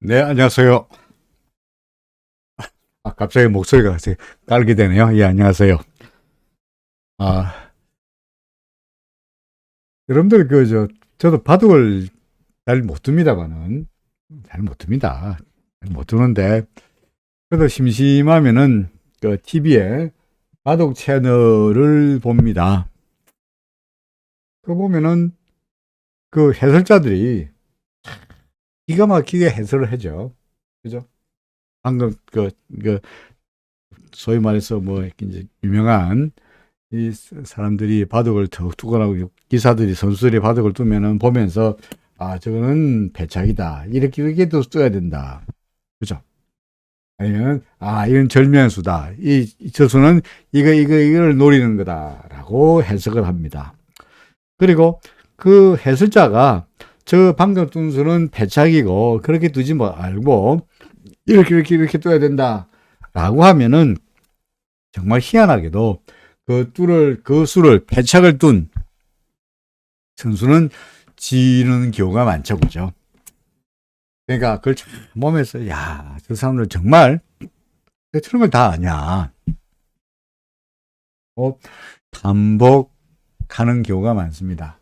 네, 안녕하세요. 갑자기 목소리가 깔게 되네요. 예, 안녕하세요. 아, 여러분들, 저도 바둑을 잘 못 둡니다만은, 잘 못 둡니다. 잘 못 두는데, 그래도 심심하면은, TV에 바둑 채널을 봅니다. 그 보면은, 해설자들이 기가 막히게 해설을 하죠. 그죠? 방금, 소위 말해서 이제 유명한 이 사람들이 바둑을 더 두거나 기사들이 선수들이 바둑을 두면은 보면서 저거는 배착이다 이렇게 또 써야 된다, 그죠? 아니면 이건 절면수다, 이 저수는 이걸 노리는 거다라고 해석을 합니다. 그리고 그 해설자가 저 방금 둔 수는 배착이고 그렇게 두지 말고 이렇게 둬야 된다라고 하면은 정말 희한하게도 그 수를 패착을 둔 선수는 지는 경우가 많죠, 그죠? 그러니까 그걸 참 보면서, 야, 저 사람들 정말 저런 걸 다 아냐. 반복하는 경우가 많습니다.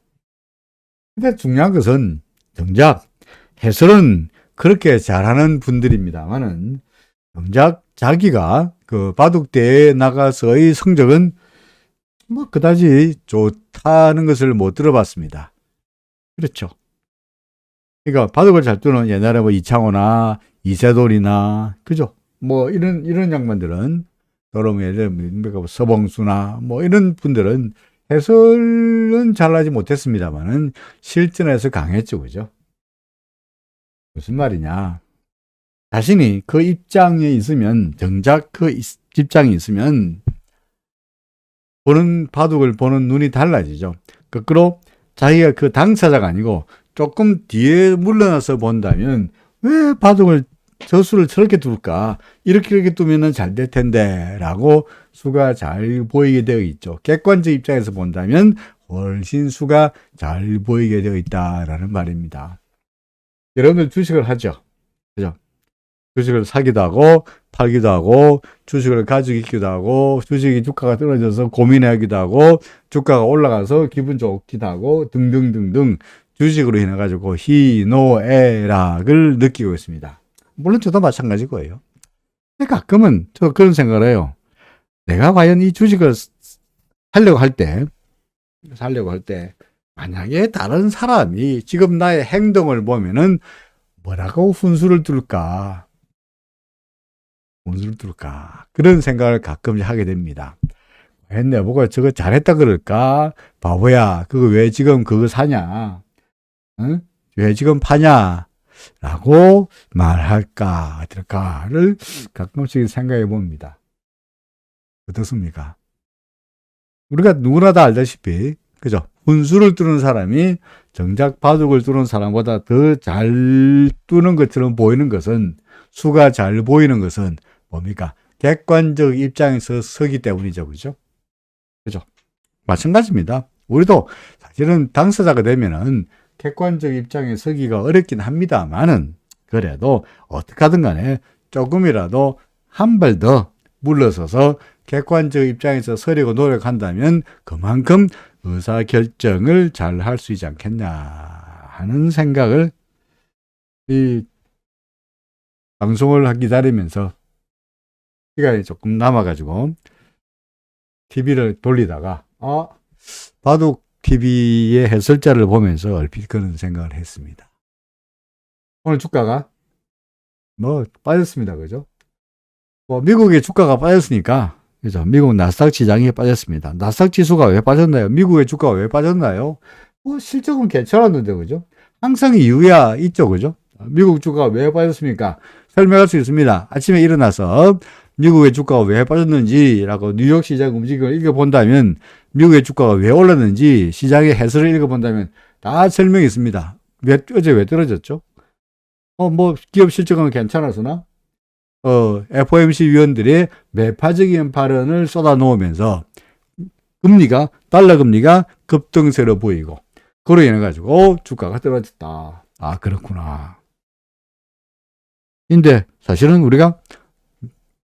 근데 중요한 것은 정작 해설은 그렇게 잘하는 분들입니다만은 정작 자기가 그 바둑대회에 나가서의 성적은 그다지 좋다는 것을 못 들어봤습니다. 그렇죠. 그러니까 바둑을 잘 두는 옛날에 이창호나 이세돌이나, 그죠? 이런 양반들은, 여러 예를 들면 서봉수나 이런 분들은 해설은 잘하지 못했습니다만은 실전에서 강했죠, 그죠? 무슨 말이냐? 자신이 그 입장에 있으면, 정작 그 입장에 있으면 바둑을 보는 눈이 달라지죠. 거꾸로 자기가 그 당사자가 아니고 조금 뒤에 물러나서 본다면, 왜 바둑을 저수를 저렇게 둘까? 이렇게 두면은 잘 될 텐데 라고 수가 잘 보이게 되어 있죠. 객관적 입장에서 본다면 훨씬 수가 잘 보이게 되어 있다라는 말입니다. 여러분들 주식을 하죠, 그죠? 주식을 사기도 하고 팔기도 하고, 주식을 가지고 있기도 하고, 주식이 주가가 떨어져서 고민하기도 하고, 주가가 올라가서 기분 좋기도 하고, 등등등등 주식으로 인해 가지고 희노애락을 느끼고 있습니다. 물론 저도 마찬가지일 거예요. 근데 가끔은 저 그런 생각을 해요. 내가 과연 이 주식을 살려고 할 때, 만약에 다른 사람이 지금 나의 행동을 보면은 뭐라고 훈수를 둘까? 혼수를 뚫을까? 그런 생각을 가끔 하게 됩니다. 했네, 뭐가 저거 잘했다 그럴까? 바보야, 그거 왜 지금 그거 사냐? 응? 왜 지금 파냐? 라고 말할까, 어떨까를 가끔씩 생각해 봅니다. 어떻습니까? 우리가 누구나 다 알다시피, 그죠? 훈수를 뚫는 사람이 정작 바둑을 뚫는 사람보다 더 잘 뚫는 것처럼 보이는 것은, 수가 잘 보이는 것은 뭡니까? 객관적 입장에서 서기 때문이죠. 그죠? 그죠? 마찬가지입니다. 우리도 사실은 당사자가 되면은 객관적 입장에 서기가 어렵긴 합니다만은, 그래도 어떻게 하든 간에 조금이라도 한 발 더 물러서서 객관적 입장에서 서려고 노력한다면 그만큼 의사결정을 잘 할 수 있지 않겠냐 하는 생각을 이 방송을 기다리면서 시간이 조금 남아가지고 TV를 돌리다가 바둑 TV의 해설자를 보면서 얼핏 그런 생각을 했습니다. 오늘 주가가 빠졌습니다. 그죠? 미국의 주가가 빠졌으니까, 그죠? 미국 나스닥 지장이 빠졌습니다. 나스닥 지수가 왜 빠졌나요? 미국의 주가가 왜 빠졌나요? 실적은 괜찮았는데, 그죠? 항상 이유야 있죠, 그죠? 미국 주가가 왜 빠졌습니까? 설명할 수 있습니다. 아침에 일어나서 미국의 주가가 왜 빠졌는지라고 뉴욕 시장 움직임을 읽어본다면, 미국의 주가가 왜 올랐는지 시장의 해설을 읽어본다면 다 설명이 있습니다. 어제 왜 떨어졌죠? 기업 실적은 괜찮아서나, FOMC 위원들의 매파적인 발언을 쏟아놓으면서 달러 금리가 급등세로 보이고, 그로 인해 가지고 주가가 떨어졌다. 그렇구나. 인데 사실은 우리가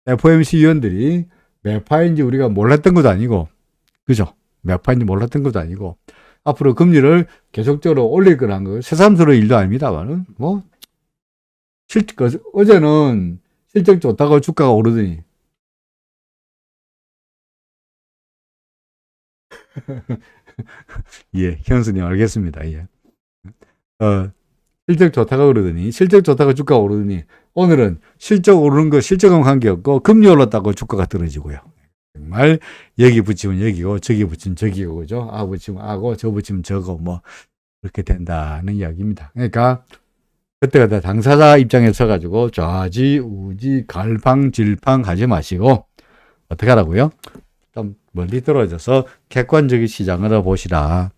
FOMC 위원들이 몇 파인지 우리가 몰랐던 것도 아니고, 그죠? 몇 파인지 몰랐던 것도 아니고, 앞으로 금리를 계속적으로 올릴 거라는 거 새삼스러운 일도 아닙니다만은, 뭐, 어제는 실적 좋다고 주가가 오르더니, 예, 현수님 알겠습니다. 예. 실적 좋다고 그러더니, 실적 좋다고 주가가 오르더니, 오늘은 실적 오르는 거 실적은 관계없고, 금리 올랐다고 주가가 떨어지고요. 정말, 여기 붙이면 여기고, 저기 붙이면 저기고, 그죠? 아 붙이면 아고, 저 붙이면 저거, 뭐, 그렇게 된다는 이야기입니다. 그러니까, 그때가 다 당사자 입장에 서가지고, 좌지, 우지, 갈팡, 질팡 하지 마시고, 어떻게 하라고요? 좀 멀리 떨어져서 객관적인 시장으로 보시라.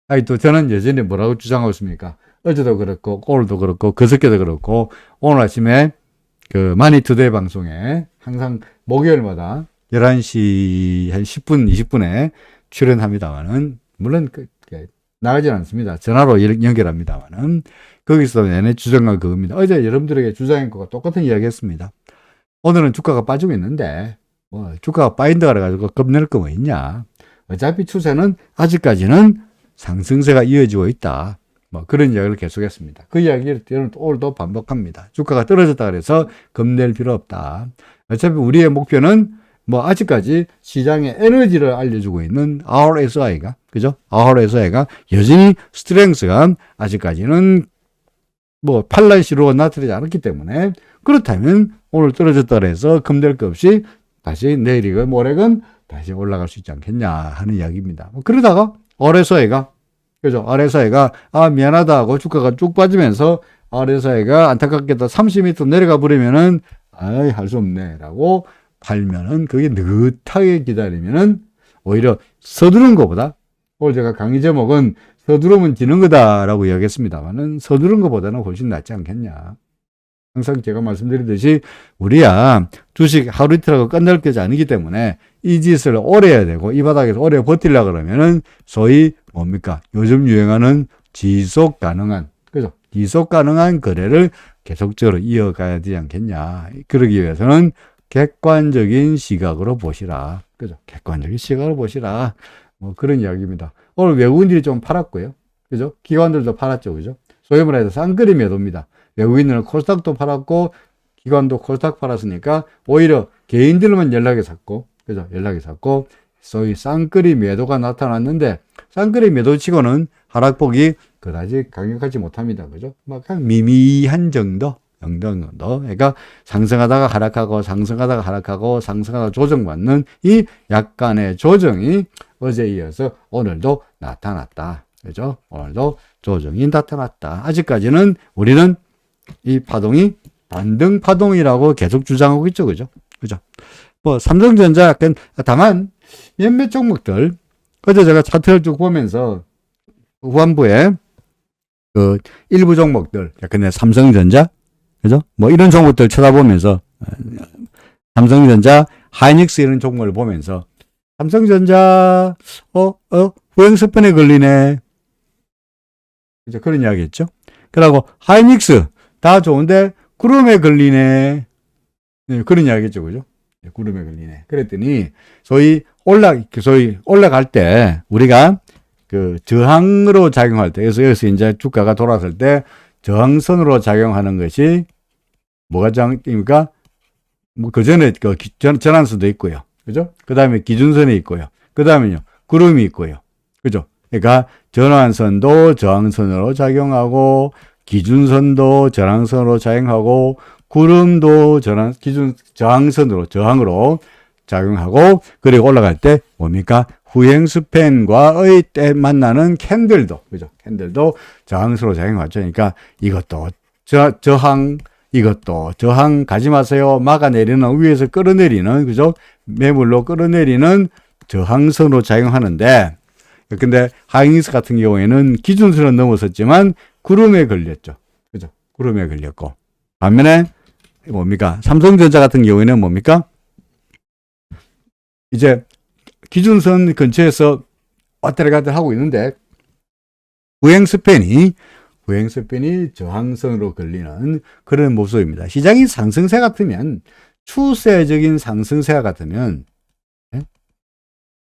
아니, 또 저는 여전히 뭐라고 주장하고 있습니까? 어제도 그렇고, 오늘도 그렇고, 그저께도 그렇고, 오늘 아침에 그 마니투데이 방송에 항상 목요일마다 11시 한 10분, 20분에 출연합니다만은, 물론 나가진 않습니다. 전화로 연결합니다만은, 거기서 내내 주장한 그겁니다. 어제 여러분들에게 주장한 것과 똑같은 이야기 했습니다. 오늘은 주가가 빠지고 있는데, 뭐, 주가가 빠진다 그래가지고 겁낼 거 뭐 있냐. 어차피 추세는 아직까지는 상승세가 이어지고 있다. 뭐 그런 이야기를 계속했습니다. 그 이야기를 오늘도 반복합니다. 주가가 떨어졌다 그래서 겁낼 필요 없다. 어차피 우리의 목표는 뭐 아직까지 시장에 에너지를 알려주고 있는 RSI가, 그죠? RSI가 여전히 스트렝스가 아직까지는 뭐 팔란시로 나타나지 않았기 때문에, 그렇다면 오늘 떨어졌다 그래서 겁낼 거 없이 다시 내일이건 모레건 다시 올라갈 수 있지 않겠냐 하는 이야기입니다. 그러다가 RSI가, 그죠? RSI가 미안하다 하고 주가가 쭉 빠지면서 RSI가 안타깝게도 30m 내려가 버리면은 할 수 없네 라고 팔면은, 그게 느긋하게 기다리면은 오히려 서두른 것보다, 오늘 제가 강의 제목은 서두르면 지는 거다라고 이야기했습니다만은, 서두른 것보다는 훨씬 낫지 않겠냐. 항상 제가 말씀드리듯이 우리야 주식 하루 이틀하고 끝날 것이 아니기 때문에 이 짓을 오래 해야 되고, 이 바닥에서 오래 버틸려고 그러면은 소위 뭡니까? 요즘 유행하는 지속 가능한, 그죠? 지속 가능한 거래를 계속적으로 이어가야 되지 않겠냐. 그러기 위해서는 객관적인 시각으로 보시라. 그죠? 객관적인 시각으로 보시라. 뭐 그런 이야기입니다. 오늘 외국인들이 좀 팔았고요. 그죠? 기관들도 팔았죠. 그죠? 소위 말해서 쌍끌이 매도입니다. 외국인들은 코스닥도 팔았고, 기관도 코스닥 팔았으니까, 오히려 개인들만 연락이 샀고, 그죠? 연락이 샀고, 소위 쌍끌이 매도가 나타났는데, 쌍끌이 매도치고는 하락폭이 그다지 강력하지 못합니다. 그죠? 막 그냥 미미한 정도. 그러니까 상승하다가 하락하고, 상승하다가 하락하고, 상승하다가 조정받는 이 약간의 조정이 어제에 이어서 오늘도 나타났다. 그죠? 오늘도 조정이 나타났다. 아직까지는 우리는 이 파동이 반등 파동이라고 계속 주장하고 있죠. 그죠? 그죠? 뭐, 삼성전자 약간, 다만, 몇몇 종목들, 어제 제가 차트를 쭉 보면서 후반부에 그 일부 종목들, 약간 삼성전자, 그죠? 뭐 이런 종목들 쳐다보면서, 삼성전자, 하이닉스 이런 종목을 보면서, 삼성전자, 후행스팬에 걸리네. 그죠? 그런 이야기 했죠? 그러고, 하이닉스, 다 좋은데 구름에 걸리네. 네, 그런 이야기죠, 그죠? 네, 구름에 걸리네. 그랬더니 소위 올라갈 때 우리가 그 저항으로 작용할 때, 그래서 여기서 이제 주가가 돌았을 때 저항선으로 작용하는 것이 뭐가 작용입니까? 뭐 그 전에 그 전환선도 있고요, 그죠? 그 다음에 기준선이 있고요. 그 다음에요 구름이 있고요, 그죠? 그러니까 전환선도 저항선으로 작용하고, 기준선도 저항선으로 작용하고, 구름도 저항으로 작용하고, 그리고 올라갈 때 뭡니까? 후행스팬과의 때 만나는 캔들도, 그죠? 캔들도 저항선으로 작용하죠. 그러니까 이것도 이것도 저항 가지 마세요. 막아내리는, 위에서 끌어내리는, 그죠? 매물로 끌어내리는 저항선으로 작용하는데, 근데 하이닉스 같은 경우에는 기준선은 넘어섰지만 구름에 걸렸죠. 그죠? 구름에 걸렸고. 반면에 뭡니까? 삼성전자 같은 경우에는 뭡니까? 이제 기준선 근처에서 왔다 갔다 하고 있는데, 후행스팬이 후행스팬이 저항성으로 걸리는 그런 모습입니다. 시장이 상승세 같으면, 추세적인 상승세 같으면,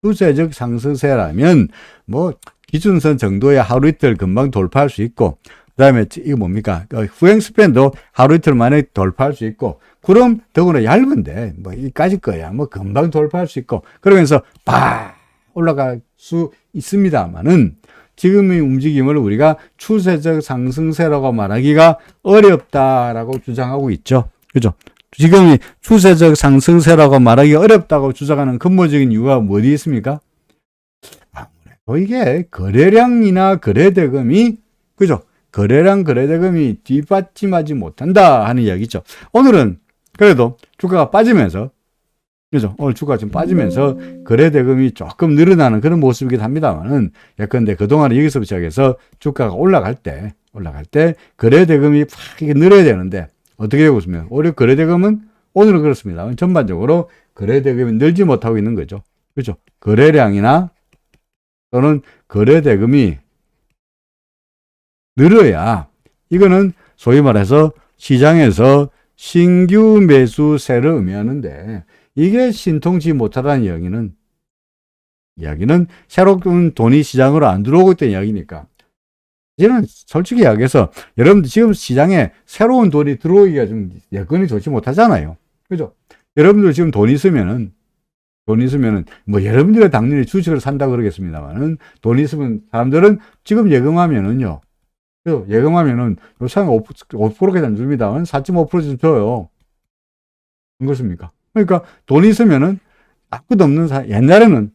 추세적 상승세라면 뭐 기준선 정도의 하루 이틀 금방 돌파할 수 있고, 그 다음에 이거 뭡니까? 후행 스팬도 하루 이틀 만에 돌파할 수 있고, 그럼 더구나 얇은데 뭐 이까지 거야 뭐 금방 돌파할 수 있고, 그러면서 팍 올라갈 수 있습니다만은, 지금의 움직임을 우리가 추세적 상승세라고 말하기가 어렵다라고 주장하고 있죠. 그죠? 지금 추세적 상승세라고 말하기 어렵다고 주장하는 근본적인 이유가 어디 있습니까? 아무래도 이게 거래량이나 거래대금이, 그죠? 거래량, 거래대금이 뒷받침하지 못한다 하는 이야기죠. 오늘은 그래도 주가가 빠지면서, 그죠? 오늘 주가가 좀 빠지면서 거래대금이 조금 늘어나는 그런 모습이기도 합니다만은, 예컨대 그동안 여기서 시작해서 주가가 올라갈 때 거래대금이 팍 이게 늘어야 되는데, 어떻게 되고 있으면, 오히려 거래대금은 오늘은 그렇습니다. 전반적으로 거래대금이 늘지 못하고 있는 거죠. 그렇죠? 거래량이나 또는 거래대금이 늘어야, 이거는 소위 말해서 시장에서 신규 매수세를 의미하는데, 이게 신통치 못하다는 이야기는 새로운 돈이 시장으로 안 들어오고 있다는 이야기니까, 이제는 솔직히 이야기해서 여러분들 지금 시장에 새로운 돈이 들어오기가 좀 여건이 좋지 못하잖아요. 그죠? 여러분들 지금 돈 있으면은 뭐 여러분들이 당연히 주식을 산다 그러겠습니다만은, 돈 있으면 사람들은 지금 예금하면은요. 예금하면은 요새 5%까지 안 줍니다. 4.5% 줘요. 그렇습니까? 그러니까 돈 있으면은 아무것도 없는 옛날에는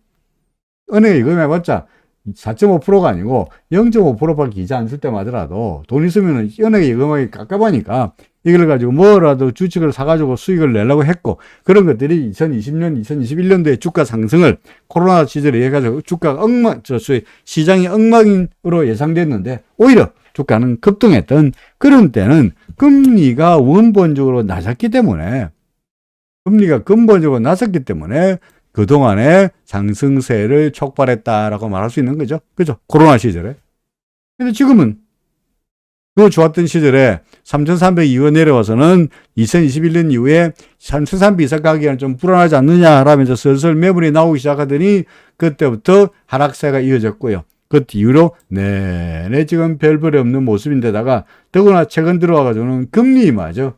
은행에 예금해봤자 4.5%가 아니고 0.5%밖에 이자 안 줄 때마더라도 돈 있으면 은행에 예금하기 깝깝하니까 이걸 가지고 뭐라도 주식을 사가지고 수익을 내려고 했고, 그런 것들이 2020년, 2021년도에 주가 상승을 코로나 시절에 해가지고 주가가 시장이 엉망으로 예상됐는데, 오히려 주가는 급등했던 그런 때는 금리가 근본적으로 낮았기 때문에 그동안에 상승세를 촉발했다라고 말할 수 있는 거죠. 그죠? 코로나 시절에. 근데 지금은 그 좋았던 시절에 3,300 이후에 내려와서는 2021년 이후에 3,300 이상 가기에는 좀 불안하지 않느냐 라면서 슬슬 매물이 나오기 시작하더니 그때부터 하락세가 이어졌고요. 그 이후로 내내 지금 별볼이 없는 모습인데다가, 더구나 최근 들어와가지고는 금리마저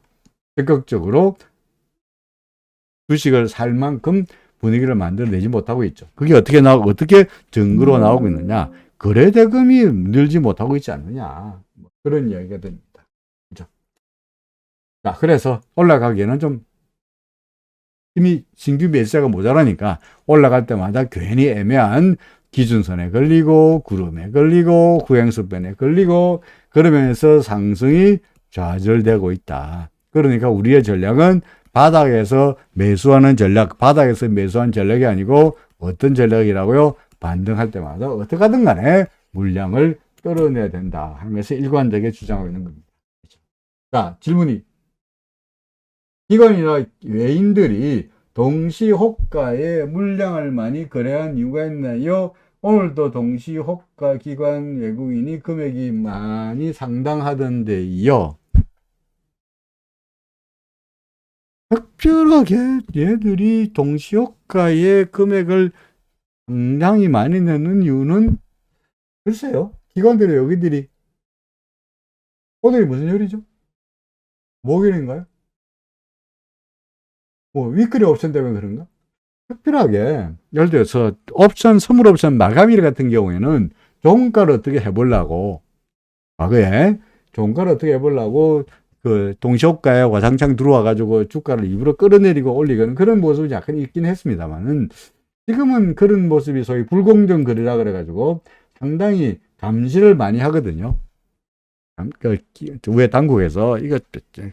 적극적으로 주식을 살 만큼 분위기를 만들어내지 못하고 있죠. 그게 어떻게 증거로 나오고 있느냐? 거래대금이 늘지 못하고 있지 않느냐? 그런 이야기가 됩니다. 그죠? 자, 그래서 올라가기에는 좀 이미 신규 매수자가 모자라니까 올라갈 때마다 괜히 애매한 기준선에 걸리고 구름에 걸리고 후행스팬에 걸리고, 그러면서 상승이 좌절되고 있다. 그러니까 우리의 전략은 바닥에서 매수한 전략이 아니고 어떤 전략이라고요? 반등할 때마다 어떻게 하든 간에 물량을 끌어내야 된다 하면서 일관되게 주장하고 있는 겁니다. 자, 질문이, 기관이나 외인들이 동시호가에 물량을 많이 거래한 이유가 있나요? 오늘도 동시호가 기관 외국인이 금액이 많이 상당하던데요. 특별하게 얘들이 동시호가의 금액을 상당히 많이 내는 이유는, 글쎄요. 기관들의 여기들이 오늘이 무슨 요일이죠? 목요일인가요? 뭐 위클리 옵션 때문에 그런가? 특별하게 예를 들어서 선물 옵션 마감일 같은 경우에는 종가를 어떻게 해보려고, 과거에 종가를 어떻게 해보려고 그 동시호가에 와장창 들어와가지고 주가를 일부러 끌어내리고 올리는 그런 모습이 약간 있긴 했습니다만은, 지금은 그런 모습이 소위 불공정 거래라 그래가지고 상당히 감시를 많이 하거든요. 왜 당국에서 이거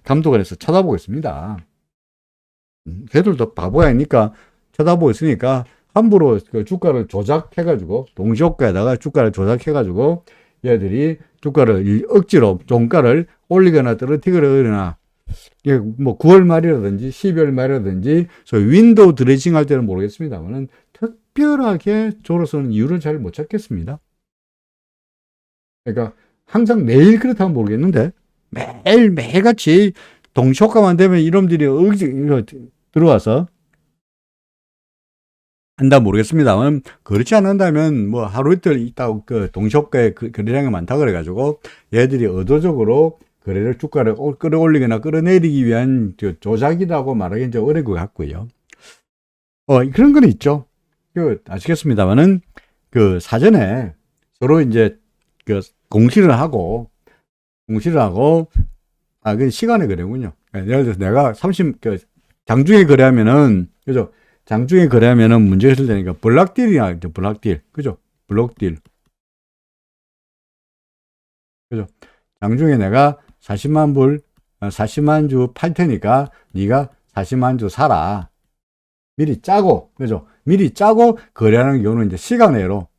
감독을 해서 쳐다보고 있습니다. 걔들도 바보야 하니까 쳐다보고 있으니까 함부로 그 주가를 조작해가지고, 동시호가에다가 주가를 조작해가지고 얘들이 주가를 억지로 종가를 올리거나 떨어뜨리거나, 뭐 9월 말이라든지 12월 말이라든지 윈도우 드레싱 할 때는 모르겠습니다만은 특별하게 저로서는 이유를 잘 못 찾겠습니다. 그러니까 항상 매일 그렇다면 모르겠는데 매일같이 동시효과만 되면 이놈들이 들어와서 한다 모르겠습니다만 그렇지 않는다면 뭐 하루 이틀 있다고 그 동시효과에 거래량이 많다 그래가지고 얘들이 의도적으로 거래를 주가를 끌어올리거나 끌어내리기 위한 조작이라고 말하기 이제 어려울 것 같고요. 그런 건 있죠. 아시겠습니다만은 그 사전에 서로 이제 그 공시를 하고 그 시간의 거래군요. 예를 들어서 내가 장중에 거래하면은, 그죠? 장중에 거래하면은 문제가 있을 테니까, 블락딜이나 있죠, 블락딜. 그죠? 블록딜. 그죠? 장중에 내가 40만 주 팔 테니까, 네가 40만 주 사라. 미리 짜고, 그죠? 미리 짜고 거래하는 경우는 이제 시간외로,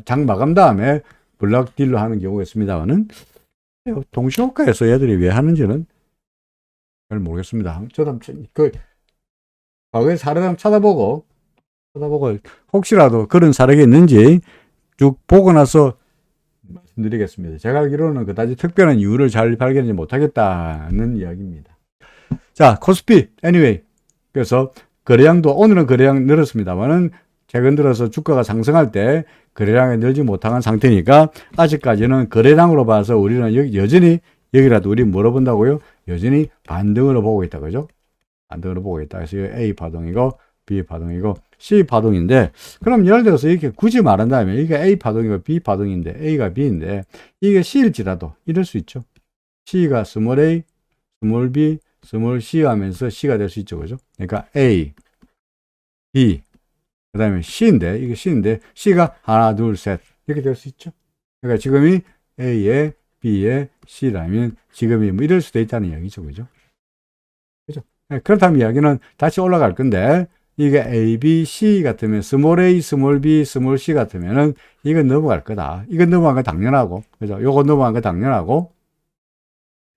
장 마감 다음에 블락딜로 하는 경우가 있습니다만은, 동시효과에서 얘들이 왜 하는지는 잘 모르겠습니다. 저도 과거의 사례를 한번 찾아보고 혹시라도 그런 사례가 있는지 쭉 보고 나서 말씀드리겠습니다. 제가 알기로는 그다지 특별한 이유를 잘 발견하지 못하겠다는 이야기입니다. 자, 코스피 anyway. 그래서 오늘은 거래량 늘었습니다만은 최근 들어서 주가가 상승할 때 거래량이 늘지 못한 상태니까 아직까지는 거래량으로 봐서 우리는 여전히 여기라도 우리 뭐로 본다고요? 여전히 반등으로 보고 있다. 그죠? 반등으로 보고 있다. 그래서 A 파동이고 B 파동이고 C 파동인데 그럼 예를 들어서 이렇게 굳이 말한다면 이게 A 파동이고 B 파동인데 A가 B인데 이게 C일지라도 이럴 수 있죠. C가 스몰 a, 스몰 b, 스몰 c 하면서 C가 될 수 있죠. 그죠? 그러니까 A, B 그 다음에 이게 C인데, C가 하나, 둘, 셋. 이렇게 될 수 있죠. 그러니까 지금이 A에, B에, C라면 지금이 뭐 이럴 수도 있다는 이야기죠. 그죠? 그죠? 그렇다면 이야기는 다시 올라갈 건데, 이게 A, B, C 같으면, 스몰 a, 스몰 b, 스몰 c 같으면은, 이건 넘어갈 거다. 이건 넘어간 거 당연하고, 그죠? 요거 넘어간 거 당연하고,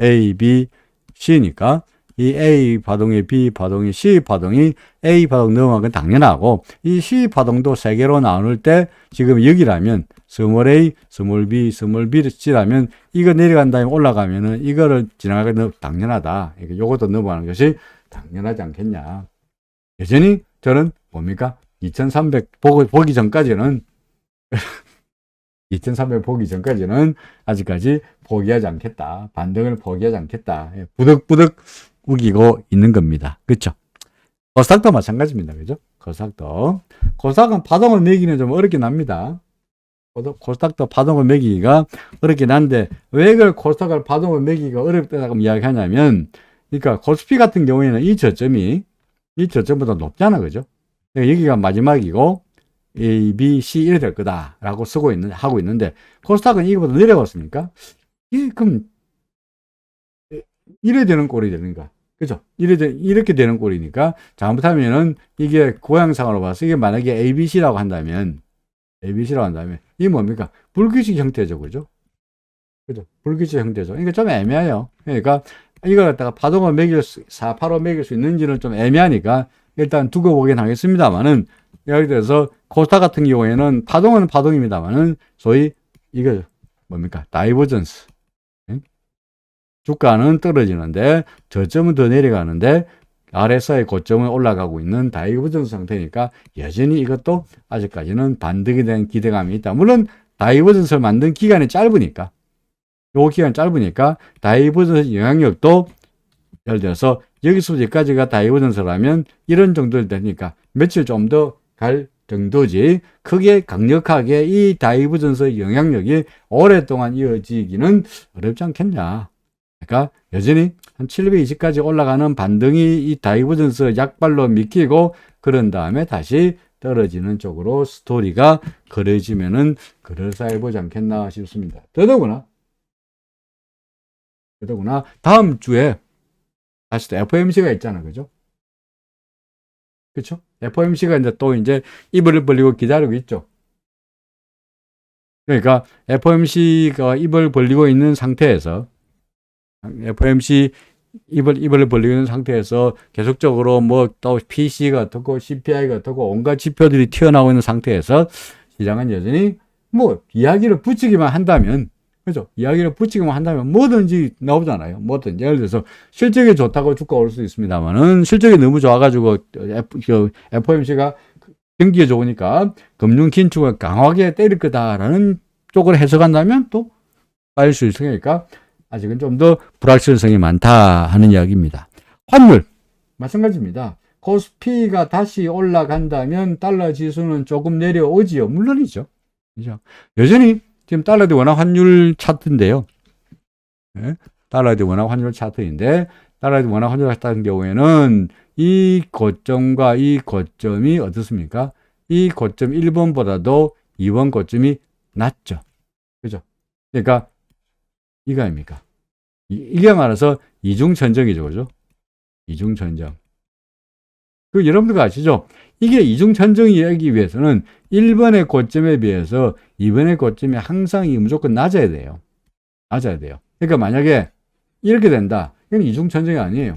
A, B, C니까, 이 A 파동이 B 파동이 C 파동이 A 파동 넘어간 건 당연하고 이 C 파동도 세 개로 나눌 때 지금 여기라면 스몰 A, 스몰 B, 스몰 B, C라면 이거 내려간 다음에 올라가면은 이거를 지나가는 건 당연하다. 요것도 넘어가는 것이 당연하지 않겠냐. 여전히 저는 뭡니까? 2300 보기 전까지는 2300 보기 전까지는 아직까지 포기하지 않겠다. 반등을 포기하지 않겠다. 부득부득 우기고 있는 겁니다. 그렇죠? 코스닥도 마찬가지입니다. 그죠? 코스닥은 파동을 매기는 좀 어렵긴 합니다. 코스닥도 파동을 매기기가 어렵긴 한데 왜 그걸 코스닥을 파동을 매기기가 어렵다고 이야기하냐면 그러니까 코스피 같은 경우에는 이 저점보다 높잖아. 그죠? 여기가 마지막이고 A, B, C 이래 될 거다라고 하고 있는데 코스닥은 이거보다 내려갔으니까 그럼 이래 되는 꼴이 되는가? 그죠? 이렇게 되는 꼴이니까 잘못하면은 이게 고양상으로 봐서 이게 만약에 ABC라고 한다면 이 뭡니까? 불규칙 형태죠. 그죠? 불규칙 형태죠. 그러니까 좀 애매해요. 그러니까 이걸 갖다가 파동을 485 매길 수 있는지는 좀 애매하니까 일단 두고 보긴 하겠습니다만은 예를 들어서 코스닥 같은 경우에는 파동은 파동입니다만은 소위 이거 뭡니까? 다이버전스. 주가는 떨어지는데 저점은 더 내려가는데 RSI 고점은 올라가고 있는 다이버전스 상태니까 여전히 이것도 아직까지는 반등에 대한 기대감이 있다. 물론 다이버전스를 만든 기간이 짧으니까 다이버전스 영향력도 예를 들어서 여기서 여기까지가 다이버전스라면 이런 정도 되니까 며칠 좀 더 갈 정도지 크게 강력하게 이 다이버전스 영향력이 오랫동안 이어지기는 어렵지 않겠냐. 그러니까 여전히 한 720까지 올라가는 반등이 이 다이버전스 약발로 미키고 그런 다음에 다시 떨어지는 쪽으로 스토리가 그려지면은 그럴싸해 보지 않겠나 싶습니다. 더더구나 다음 주에 다시 또 FOMC가 있잖아. 그죠? 그렇죠? FOMC가 이제 입을 벌리고 기다리고 있죠. 그러니까 FOMC가 입을 벌리고 있는 상태에서 FOMC 입을 벌리고 있는 상태에서 계속적으로 뭐 또 PC가 어떻고 CPI가 어떻고 온갖 지표들이 튀어나오고 있는 상태에서 시장은 여전히 뭐 이야기를 붙이기만 한다면 그죠? 이야기를 붙이기만 한다면 뭐든지 나오잖아요. 뭐든지. 예를 들어서 실적이 좋다고 주가 올 수 있습니다만은 실적이 너무 좋아가지고 FOMC가 경기에 좋으니까 금융 긴축을 강하게 때릴 거다라는 쪽으로 해석한다면 또 빠질 수 있으니까 아직은 좀 더 불확실성이 많다 하는 이야기입니다. 환율 마찬가지입니다. 코스피가 다시 올라간다면 달러 지수는 조금 내려오지요. 물론이죠. 그죠? 여전히 지금 달러 대 원화 환율 차트인데요. 네? 달러 대 원화 환율 차트인데 달러 대 원화 환율 같은 경우에는 이 고점과 이 고점이 어떻습니까? 이 고점 1번보다도 2번 고점이 낮죠. 그죠? 그러니까 이거 아닙니까? 이게 말해서 이중천정이죠. 그죠? 이중천정. 그 여러분들 아시죠? 이게 이중천정이 하기 위해서는 1번의 고점에 비해서 2번의 고점이 항상 무조건 낮아야 돼요. 낮아야 돼요. 그러니까 만약에 이렇게 된다. 이건 이중천정이 아니에요.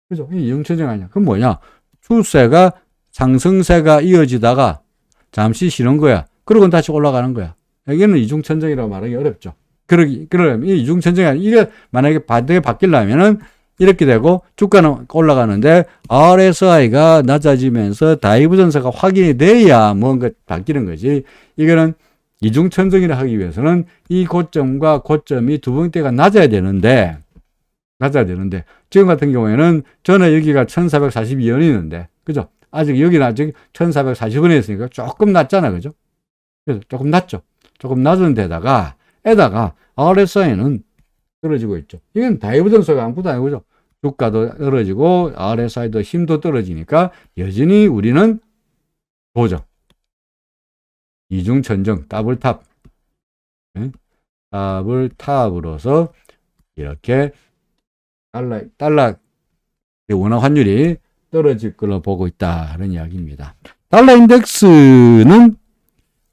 그죠? 이게 이중천정이 아니야. 그럼 뭐냐? 추세가 상승세가 이어지다가 잠시 쉬는 거야. 그러고 다시 올라가는 거야. 여기는 이중천정이라고 말하기 어렵죠. 그러면 이 이중천정이 아니라 이게 만약에 바뀌려면은 이렇게 되고 주가는 올라가는데 RSI가 낮아지면서 다이버전스가 확인이 돼야 뭔가 바뀌는 거지. 이거는 이중천정이라 하기 위해서는 이 고점과 고점이 두 번대가 낮아야 되는데 지금 같은 경우에는 전에 여기가 1442원이 있는데 그죠? 아직 여기는 아직 1440원에 있으니까 조금 낮잖아. 그죠? 그래서 조금 낮죠. 조금 낮은 데다가 RSI는 떨어지고 있죠. 이건 다이버전스가 아무것도 아니고 그죠? 주가도 떨어지고 RSI도 힘도 떨어지니까 여전히 우리는 보정 이중천정 더블탑 더블탑으로서 이렇게 달러 원화 환율이 떨어질 걸로 보고 있다는 이야기입니다. 달러 인덱스는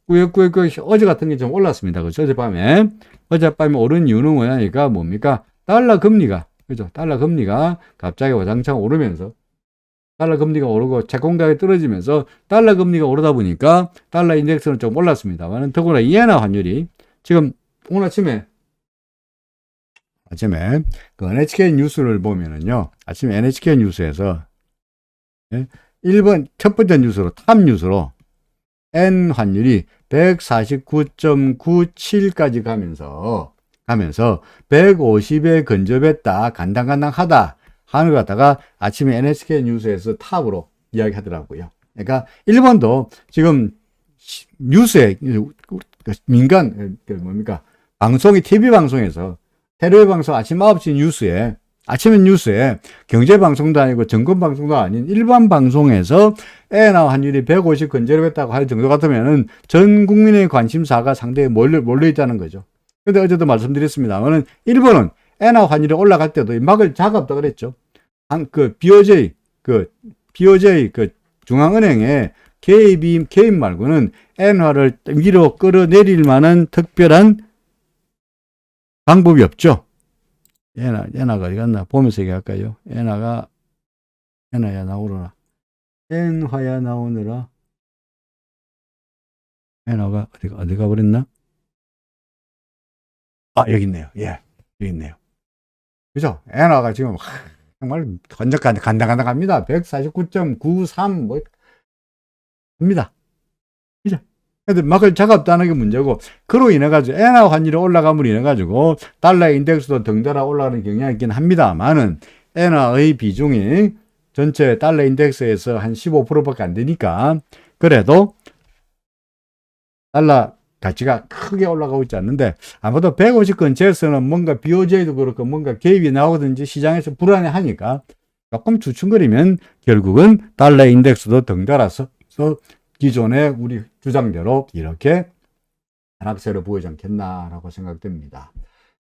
꾸역꾸역 어제 같은 게 좀 올랐습니다. 그렇죠? 어젯밤에 오른 이유는 뭐냐니까 뭡니까? 달러 금리가 그죠? 달러 금리가 갑자기 와장창 오르면서 달러 금리가 오르고 채권가격이 떨어지면서 달러 금리가 오르다 보니까 달러 인덱스는 좀 올랐습니다만 더구나 이엔화 환율이 지금 오늘 아침에 그 NHK 뉴스를 보면은요. 아침에 NHK 뉴스에서 1번 첫 번째 뉴스로 탑 뉴스로 N 환율이 149.97까지 가면서 150에 근접했다. 간당간당하다. 하는 것 같다가 아침에 NHK 뉴스에서 탑으로 이야기하더라고요. 그러니까 일본도 지금 뉴스에 민간 방송이 TV 방송에서 테레비 방송 아침 9시 뉴스에 경제 방송도 아니고 정권 방송도 아닌 일반 방송에서 엔화 환율이 150 근접했다고 할 정도 같으면은 전 국민의 관심사가 상당히 몰려 있다는 거죠. 근데 어제도 말씀드렸습니다만은 일본은 엔화 환율이 올라갈 때도 막을 자가 없다 그랬죠. BOJ 중앙은행의 개입 말고는 엔화를 위로 끌어내릴 만한 특별한 방법이 없죠. 엔화가 어디 갔나? 보면서 얘기할까요? 엔화야 나오느라. 엔화야 나오느라. 엔화가 어디 가버렸나? 아, 여기 있네요. 예, 여기 있네요. 그죠? 엔화가 지금 정말 간당간당합니다. 149.93 뭐 합니다. 그죠? 근데 막을 자가 없다는 게 문제고, 그로 인해 가지고 엔화 환율이 올라감으로 인해 가지고 달러 인덱스도 덩달아 올라가는 경향이 있긴 합니다만은 엔화의 비중이 전체 달러 인덱스에서 한 15%밖에 안 되니까 그래도 달러 가치가 크게 올라가고 있지 않는데 아무래도 150 근처에서는 뭔가 BOJ도 그렇고 뭔가 개입이 나오든지 시장에서 불안해하니까 조금 주춤거리면 결국은 달러 인덱스도 덩달아서 기존의 우리 주장대로 이렇게 하락세를 보이지 않겠나라고 생각됩니다.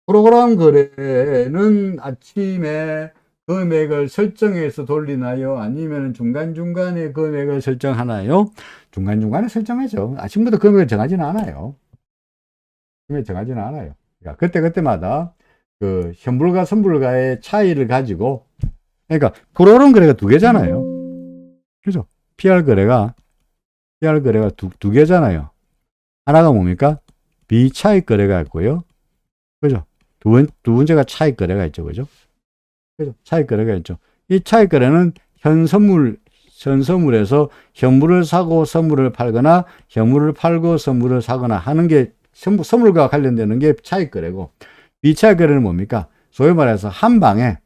프로그램 거래는 아침에 금액을 설정해서 돌리나요? 아니면 중간중간에 금액을 설정하나요? 중간중간에 설정하죠. 아침부터 금액을 정하지는 않아요. 그러니까 그때마다 그 현물과 선불가의 차이를 가지고, 그러니까 프로그램 거래가 두 개잖아요. 그죠? PR 거래가 두 개잖아요. 하나가 뭡니까? 비차익 거래가 있고요. 두 번째가 차익 거래가 있죠. 그죠? 그죠? 차익 거래가 있죠. 이 차익 거래는 현선물에서 현물을 사고 선물을 팔거나 현물을 팔고 선물을 사거나 하는 게 선물과 관련되는 게 차익 거래고, 비차익 거래는 뭡니까? 소위 말해서 한 방에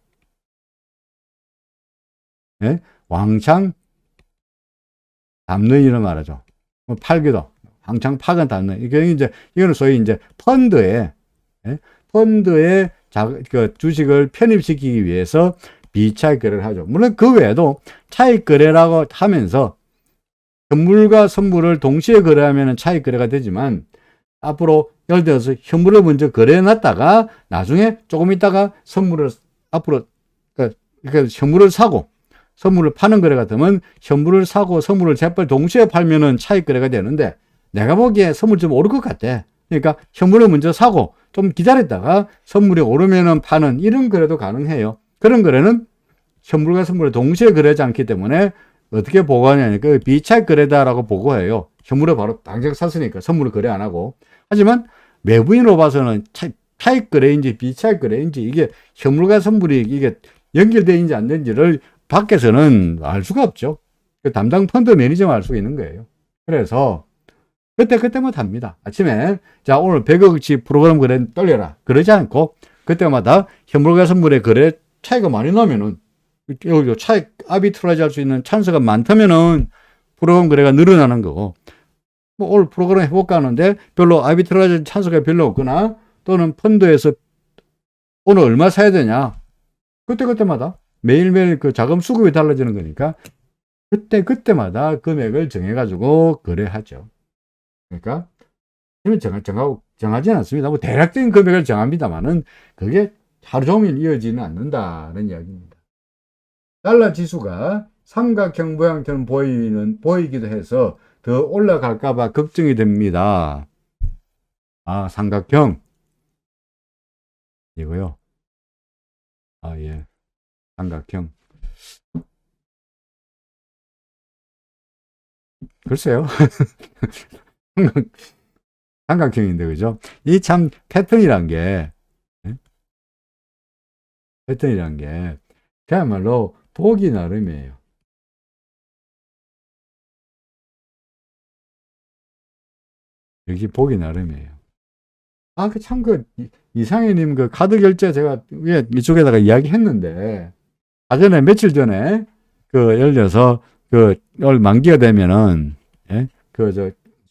예? 왕창 담는 이런 말하죠. 뭐 팔기도 왕창 파건 담는. 이거는 소위 이제 펀드에 예? 펀드에 그 주식을 편입시키기 위해서 비차익 거래를 하죠. 물론 그 외에도 차익 거래라고 하면서 현물과 선물을 동시에 거래하면 차익 거래가 되지만, 앞으로 예를 들어서 현물을 먼저 거래해 놨다가 나중에 조금 있다가 선물을 앞으로 그러니까 현물을 사고 선물을 파는 거래 같으면 현물을 사고 선물을 재빨리 동시에 팔면은 차익 거래가 되는데, 내가 보기에 선물 좀 오를 것 같아. 그러니까 현물을 먼저 사고 좀 기다렸다가 선물이 오르면은 파는 이런 거래도 가능해요. 그런 거래는 현물과 선물을 동시에 거래하지 않기 때문에 어떻게 보고하냐니까 비차익 거래다라고 보고해요. 현물을 바로 당장 샀으니까 선물을 거래 안 하고. 하지만 외부인으로 봐서는 차익 거래인지 비차익 거래인지 이게 현물과 선물이 이게 연결되어 있는지 안 되는지를 밖에서는 알 수가 없죠. 담당 펀드 매니저만 알 수 있는 거예요. 그래서 그때만 합니다. 아침에 자 오늘 100억치 프로그램 거래 떨려라 그러지 않고, 그때마다 현물과 선물의 거래 차이가 많이 나면은 차익 아비트라지 할 수 있는 찬스가 많다면은 프로그램 거래가 늘어나는 거고, 뭐 오늘 프로그램 해볼까 하는데 별로 아비트라지 찬스가 별로 없거나, 또는 펀드에서 오늘 얼마 사야 되냐, 그때마다 매일매일 그 자금 수급이 달라지는 거니까 그때마다 금액을 정해가지고 거래하죠. 그러니까 정하지는 않습니다. 뭐 대략적인 금액을 정합니다만은 그게 하루 종일 이어지는 않는다는 이야기입니다. 달러 지수가 삼각형 모양처럼 보이기도 해서 더 올라갈까봐 걱정이 됩니다. 아, 삼각형. 이거요. 아, 예. 삼각형. 글쎄요. 삼각형인데, 그죠? 이 참 패턴이란 게, 그야말로 보기 나름이에요. 여기 보기 나름이에요. 아, 이상희님 그 카드 결제 제가 위에 이쪽에다가 이야기했는데, 사전에 며칠 전에 예를 들어서 만기가 되면은, 예?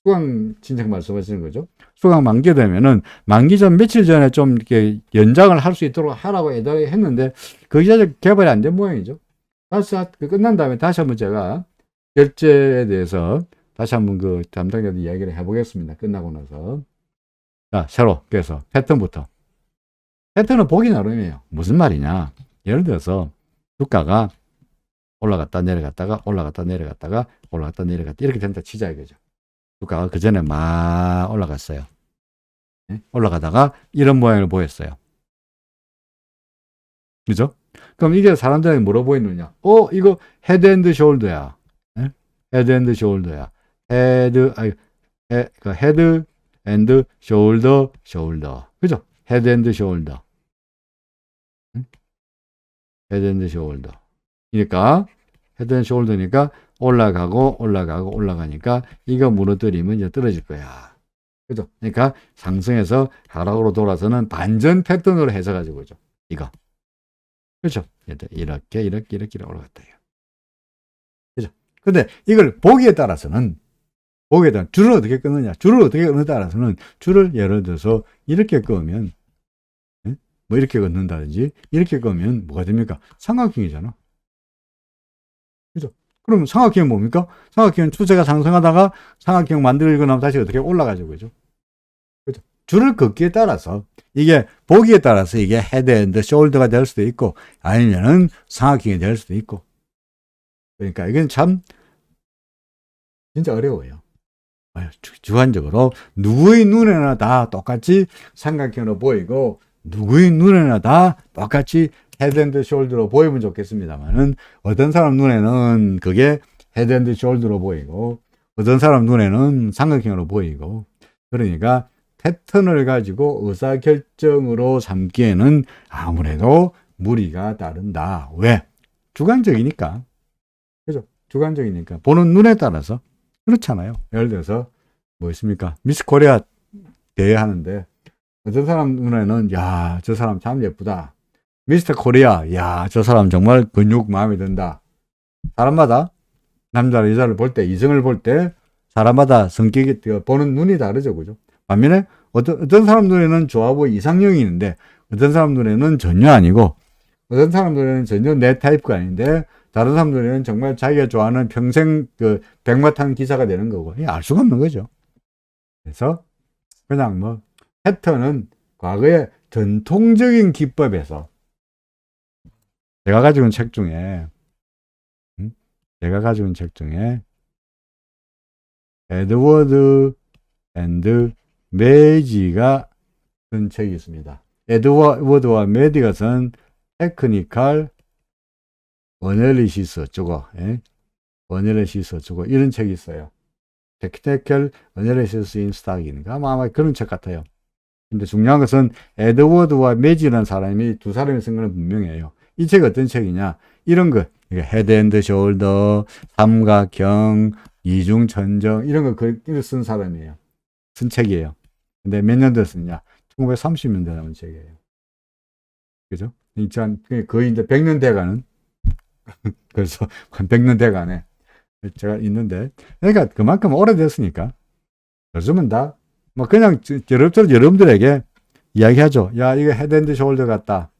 수강 신청 말씀하시는 거죠? 수강 만기가 되면은 만기 전 며칠 전에 좀 이렇게 연장을 할 수 있도록 하라고 했는데, 그게 아직 개발이 안 된 모양이죠. 끝난 다음에 다시 한번 제가 결제에 대해서 다시 한번 담당자들 이야기를 해보겠습니다. 끝나고 나서. 자, 새로, 그래서 패턴부터. 패턴은 보기 나름이에요. 무슨 말이냐. 예를 들어서 주가가 올라갔다 내려갔다가 올라갔다 내려갔다가 올라갔다 내려갔다 이렇게 된다 치자 이거죠. 주가가 그 전에 막 올라갔어요. 네? 올라가다가 이런 모양을 보였어요. 그죠? 그럼 이게 사람들에게 뭐로 보이느냐? 이거 헤드 앤드 숄더야. 네? 헤드 앤드 숄더야. 헤드 앤드 숄더. 그죠? 헤드 앤드 숄더. 헤드 앤드 숄더. 그러니까 헤드 앤드 숄더니까 올라가니까 이거 무너뜨리면 이제 떨어질 거야. 그죠? 그러니까 상승해서 하락으로 돌아서는 반전 패턴으로 해석가지고 그죠? 이거. 그렇죠? 이렇게 올라갔다. 그죠? 근데 이걸 보기에 따라서는 줄을 어떻게 끊느냐? 줄을 어떻게 끊느냐에 따라서는 줄을 예를 들어서 이렇게 끄면 뭐 이렇게 끊는다든지 이렇게 끄면 뭐가 됩니까? 삼각형이잖아. 그죠? 그럼 삼각형은 뭡니까? 삼각형은 추세가 상승하다가 삼각형 만들고 나면 다시 어떻게 올라가죠. 그죠? 그죠? 줄을 긋기에 따라서 이게 보기에 따라서 이게 헤드 앤드 숄더가 될 수도 있고 아니면은 삼각형이 될 수도 있고. 그러니까 이건 참 진짜 어려워요. 주관적으로 누구의 눈에나 다 똑같이 삼각형으로 보이고 누구의 눈에나 다 똑같이 헤드 앤드 숄더로 보이면 좋겠습니다만은 어떤 사람 눈에는 그게 헤드 앤드 숄더로 보이고 어떤 사람 눈에는 삼각형으로 보이고, 그러니까 패턴을 가지고 의사결정으로 삼기에는 아무래도 무리가 따른다. 왜? 주관적이니까. 그죠? 주관적이니까. 보는 눈에 따라서. 그렇잖아요. 예를 들어서, 뭐 있습니까? 미스 코리아 대회 하는데, 어떤 사람 눈에는, 야, 저 사람 참 예쁘다. 미스터 코리아, 야, 저 사람 정말 근육 마음에 든다. 사람마다, 남자, 여자를 볼 때, 이성을 볼 때, 사람마다 성격이, 보는 눈이 다르죠. 그죠? 반면에, 어떤 사람 눈에는 좋아 보이 이상형이 있는데, 어떤 사람 눈에는 전혀 아니고, 어떤 사람 눈에는 전혀 내 타입가 아닌데, 다른 사람 눈에는 정말 자기가 좋아하는 평생 백마탄 기사가 되는 거고, 알 수가 없는 거죠. 그래서, 그냥 뭐, 패턴은 과거의 전통적인 기법에서, 제가 가지고 있는 책 중에, 에드워드 앤드 메이지가 쓴 책이 있습니다. 에드워드와 메디가 쓴 테크니컬 어널리시스 어쩌고, 어널리시스 어쩌고, 이런 책이 있어요. 테크니컬 어널리시스 인 스탁인가? 아마 그런 책 같아요. 근데 중요한 것은 에드워드와 메지라는 사람이 두 사람이 쓴 거는 분명해요. 이 책이 어떤 책이냐? 이런 거, 헤드 앤드 숄더, 삼각형, 이중천정, 이런 거 쓴 사람이에요. 쓴 책이에요. 근데 몇 년도에 썼냐? 1930년대에 나온 책이에요. 그죠? 거의 이제 100년 돼가는, 그래서 한 100년 돼가네. 제가 있는데, 그러니까 그만큼 오래됐으니까, 요즘은 다, 뭐 그냥 여러분들에게 이야기하죠. 야, 이거 헤드앤드 숄더 같다.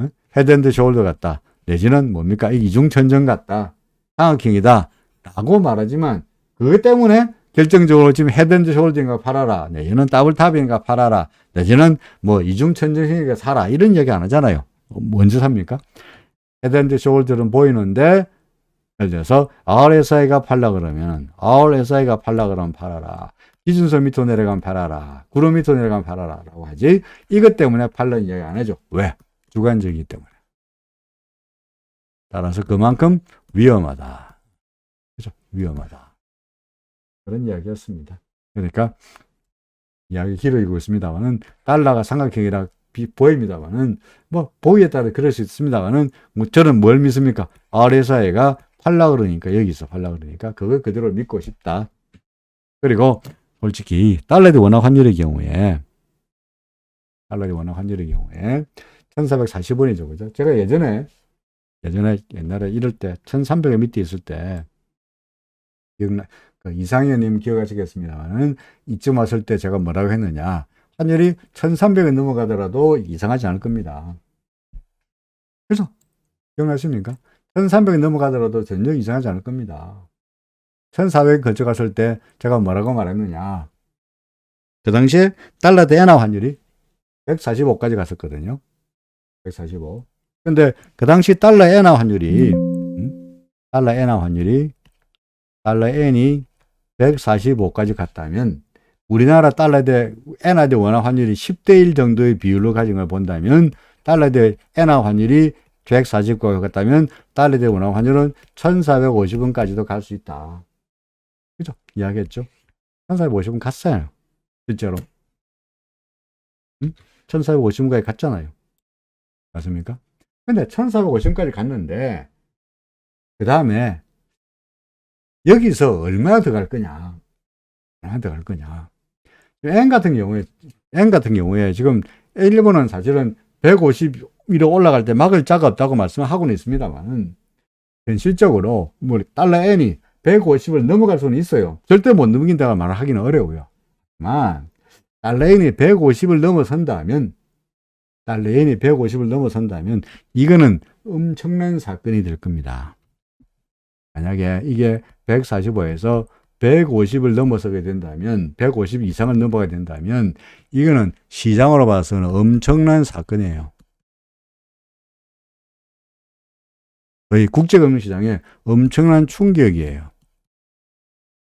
응? 헤드앤드 숄더 같다. 내지는 뭡니까? 이중천정 같다. 삼각형이다. 라고 말하지만, 그것 때문에 결정적으로 지금 헤드앤드 숄더인가 팔아라. 내지는 더블탑인가 팔아라. 내지는 뭐 이중천정이니까 사라. 이런 얘기 안 하잖아요. 언제 삽니까? 헤드앤드 숄더는 보이는데, 예를 들어서 RSI가 팔라 그러면 팔아라. 기준선 밑으로 내려가면 팔아라. 구름 밑으로 내려가면 팔아라. 라고 하지. 이것 때문에 팔라는 이야기 안 해줘. 왜? 주관적이기 때문에. 따라서 그만큼 위험하다. 그죠? 위험하다. 그런 이야기였습니다. 그러니까 이야기 길어지고 있습니다만은 달러가 삼각형이라 보입니다만은 뭐 보기에 따라 그럴 수 있습니다만은 뭐 저는 뭘 믿습니까? RSI가 팔라 그러니까 여기서 팔라 그러니까 그걸 그대로 믿고 싶다. 그리고 솔직히 달러의 원화 환율의 경우에 1440원이죠. 그죠? 제가 옛날에 이럴 때 1300원 밑에 있을 때 이상현님 기억하시겠습니다만은 이쯤 왔을 때 제가 뭐라고 했느냐? 환율이 1300원 넘어가더라도 이상하지 않을 겁니다. 그래서 기억나십니까? 1300원 넘어가더라도 전혀 이상하지 않을 겁니다. 1400원 거쳐갔을 때 제가 뭐라고 말했느냐? 그 당시에 달러 대 엔화 환율이 145까지 갔었거든요. 145. 근데 그 당시 달러 엔화 환율이 달러 엔이 145까지 갔다면 우리나라 달러 대 엔화 대 원화 환율이 10대 1 정도의 비율로 가진 걸 본다면 달러 대 엔화 환율이 140까지 갔다면 달러 대 원화 환율은 1450원까지도 갈 수 있다. 그죠? 이야기했죠? 1450원 갔어요. 실제로. 1450원까지 갔잖아요. 맞습니까? 근데 1450원까지 갔는데 그 다음에 여기서 얼마나 더 갈 거냐? 엔 같은 경우에 지금 일본은 사실은 150위로 올라갈 때 막을 자가 없다고 말씀하고는 있습니다만 현실적으로 뭐 달러 엔이 150을 넘어갈 수는 있어요. 절대 못 넘긴다고 말을 하기는 어려워요. 하지만 달러 엔이 150을 넘어선다면 이거는 엄청난 사건이 될 겁니다. 만약에 이게 145에서 150을 넘어서게 된다면 150 이상을 넘어가게 된다면 이거는 시장으로 봐서는 엄청난 사건이에요. 거의 국제금융시장에 엄청난 충격이에요.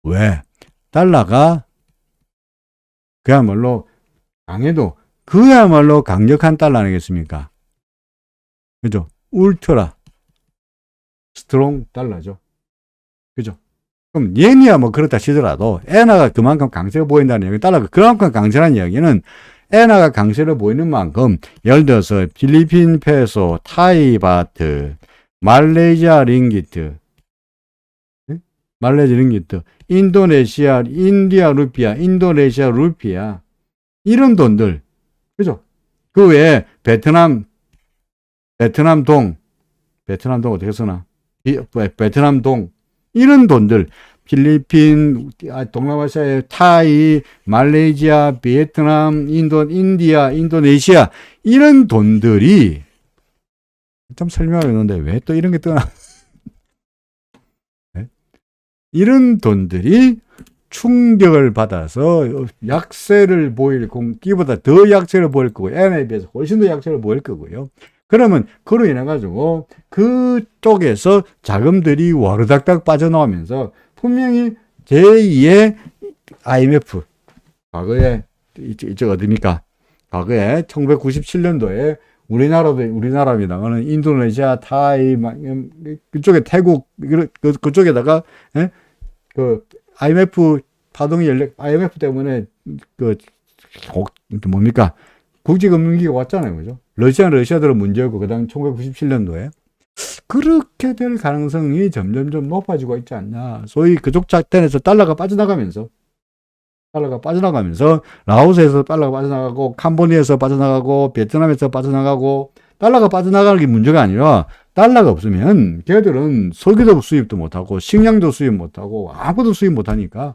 왜? 달러가 그야말로 강력한 달러 아니겠습니까? 그죠? 울트라 스트롱 달러죠. 그죠? 그럼 엔이야 뭐 그렇다 치더라도 엔화가 그만큼 강세가 보인다는 얘기, 달러가 그만큼 강세라는 이야기는 엔화가 강세를 보이는 만큼 예를 들어서 필리핀 페소, 타이 바트, 말레이시아 링기트, 말레이시아 링기트, 인도네시아, 인디아 루피아, 인도네시아 루피아, 이런 돈들, 그죠? 그 외에 베트남 동 어떻게 쓰나? 베트남 동, 이런 돈들, 필리핀, 동남아시아의 타이, 말레이시아, 베트남, 인디아, 인도네시아, 이런 돈들이, 좀 설명하겠는데 왜 또 이런 게 뜨나? 네? 이런 돈들이 충격을 받아서 약세를 보일 공기보다 더 약세를 보일 거고, 엔에 비해서 훨씬 더 약세를 보일 거고요. 그러면 그로 인해 가지고 그쪽에서 자금들이 와르닥닥 빠져나오면서 분명히 제2의 IMF, 과거에 이쪽 어디입니까? 과거에 1997년도에 우리나라입니다만은 인도네시아, 타이, 그쪽에 태국, 그쪽에다가, 예? 그 IMF 파동이 IMF 때문에 뭡니까? 국제금융위기가 왔잖아요. 그죠? 러시아대로 문제였고, 그 다음 1997년도에. 그렇게 될 가능성이 점점점 높아지고 있지 않냐. 소위 그쪽 작전에서 달러가 빠져나가면서, 라오스에서 달러가 빠져나가고, 캄보디아에서 빠져나가고, 베트남에서 빠져나가고, 달러가 빠져나가는 게 문제가 아니라, 달러가 없으면 걔들은 석유도 수입도 못하고, 식량도 수입 못하고, 아무것도 수입 못하니까,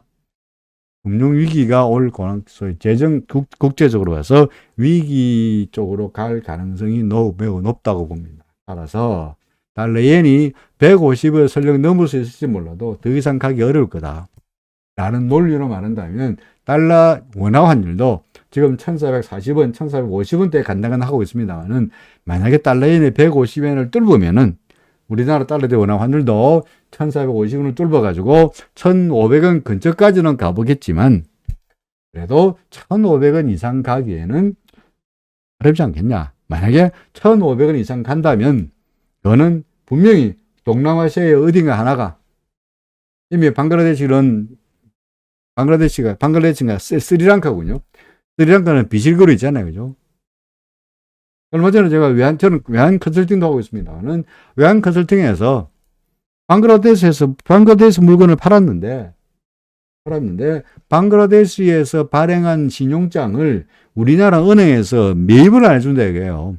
금융위기가 올 가능성이 국제적으로 봐서 위기 쪽으로 갈 가능성이 매우 높다고 봅니다. 따라서 달러 엔이 150을 설령 넘을 수 있을지 몰라도 더 이상 가기 어려울 거다 라는 논리로 말한다면, 달러 원화 환율도 지금 1440원, 1450원대에 간당간 하고 있습니다만은, 만약에 달러 엔이 150엔을 뚫으면은 우리나라 달러 대 원화 환율도 1450원을 뚫어가지고 1500원 근처까지는 가보겠지만, 그래도 1500원 이상 가기에는 어렵지 않겠냐. 만약에 1500원 이상 간다면, 그거는 분명히 동남아시아의 어딘가 하나가, 이미 방글라데시가 스리랑카군요. 스리랑카는 비실거로 있잖아요. 그죠? 얼마 전에 저는 외환 컨설팅도 하고 있습니다는, 외환 컨설팅에서 방글라데시 물건을 팔았는데, 방글라데시에서 발행한 신용장을 우리나라 은행에서 매입을 안 해준다 이거예요.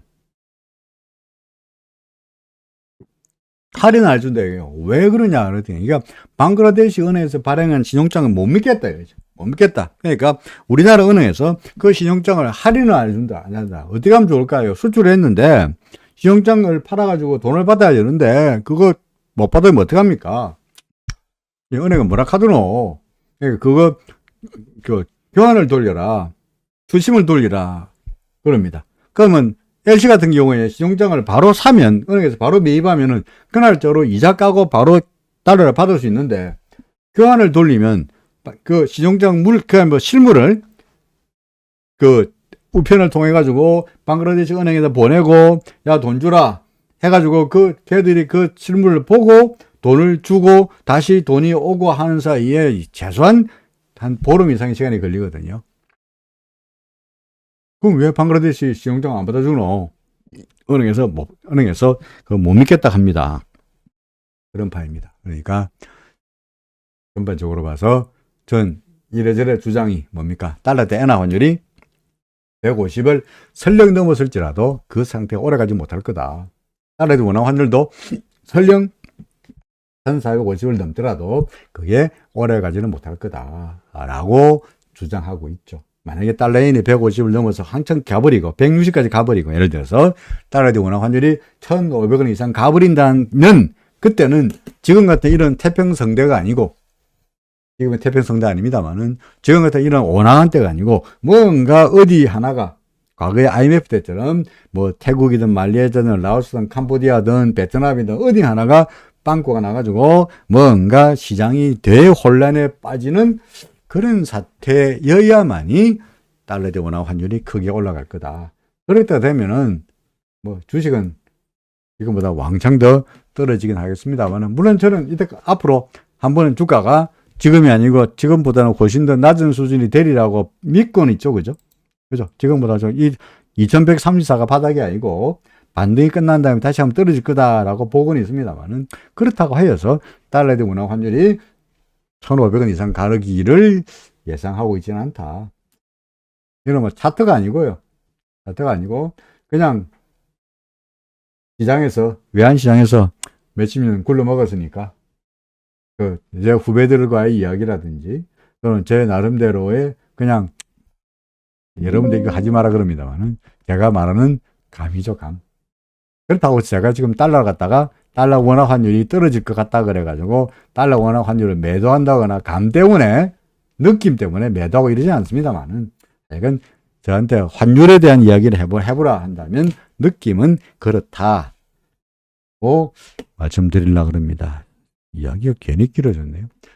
할인 안 해준다 이거예요. 왜 그러냐 그랬더니, 그러니까 방글라데시 은행에서 발행한 신용장은 못 믿겠다 이거죠. 못 믿겠다. 그러니까 우리나라 은행에서 그 신용장을 할인을 안 해준다. 안 한다. 어떻게 하면 좋을까요? 수출을 했는데 신용장을 팔아가지고 돈을 받아야 되는데 그거 못 받으면 어떡합니까? 은행은 뭐라 카드노? 그거 교환을 돌려라, 수심을 돌리라 그럽니다. 그러면 LC 같은 경우에 신용장을 바로 사면, 은행에서 바로 매입하면은 그날짜로 이자 까고 바로 달러를 받을 수 있는데, 교환을 돌리면 그 신용장 실물을 우편을 통해 가지고 방글라데시 은행에다 보내고, 야 돈 주라 해가지고 걔들이 그 실물을 보고 돈을 주고 다시 돈이 오고 하는 사이에 최소한 한 보름 이상의 시간이 걸리거든요. 그럼 왜 방글라데시 신용장 안 받아주노? 은행에서 못 믿겠다 합니다. 그런 파입니다. 그러니까 전반적으로 봐서 전 이래저래 주장이 뭡니까? 달러 대 엔화 환율이 150을 설령 넘었을지라도 그 상태가 오래가지 못할 거다. 달러 대 원화 환율도 설령 1450을 넘더라도 그게 오래가지는 못할 거다라고 주장하고 있죠. 만약에 달러 엔이 150을 넘어서 한참 가버리고 160까지 가버리고, 예를 들어서 달러 대 원화 환율이 1,500원 이상 가버린다면, 그때는 지금 같은 이런 태평성대가 아니고, 지금은 태평성대 아닙니다만은 지금 같은 이런 온화한 때가 아니고, 뭔가 어디 하나가 과거에 IMF 때처럼 뭐 태국이든 말레이시아든 라오스든 캄보디아든 베트남이든 어디 하나가 빵꾸가 나가지고 뭔가 시장이 대혼란에 빠지는 그런 사태여야만이 달러 대 원화 환율이 크게 올라갈 거다. 그렇다 되면은 뭐 주식은 지금보다 왕창 더 떨어지긴 하겠습니다만, 물론 저는 이때 앞으로 한 번은 주가가 지금이 아니고 지금보다는 훨씬 더 낮은 수준이 되리라고 믿고는 있죠. 그죠? 그죠? 지금보다 이 2134가 바닥이 아니고 반등이 끝난 다음에 다시 한번 떨어질 거다라고 보고는 있습니다만은 그렇다고 하여서 달러에 대한 운항 환율이 1,500원 이상 가르기를 예상하고 있지는 않다. 이건 뭐 차트가 아니고요. 차트가 아니고 그냥 시장에서 외환시장에서 몇십 년 굴러 먹었으니까 제 후배들과의 이야기라든지 또는 제 나름대로의 그냥 여러분들 이거 하지 마라 그럽니다만은 제가 말하는 감이죠, 감. 그렇다고 제가 지금 달러 갖다가 달러 원화 환율이 떨어질 것 같다 그래가지고 달러 원화 환율을 매도한다거나 감 때문에 느낌 때문에 매도하고 이러지 않습니다만은 이건 저한테 환율에 대한 이야기를 해보라 한다면 느낌은 그렇다고 말씀드리려고 그럽니다. 이야기가 괜히 길어졌네요.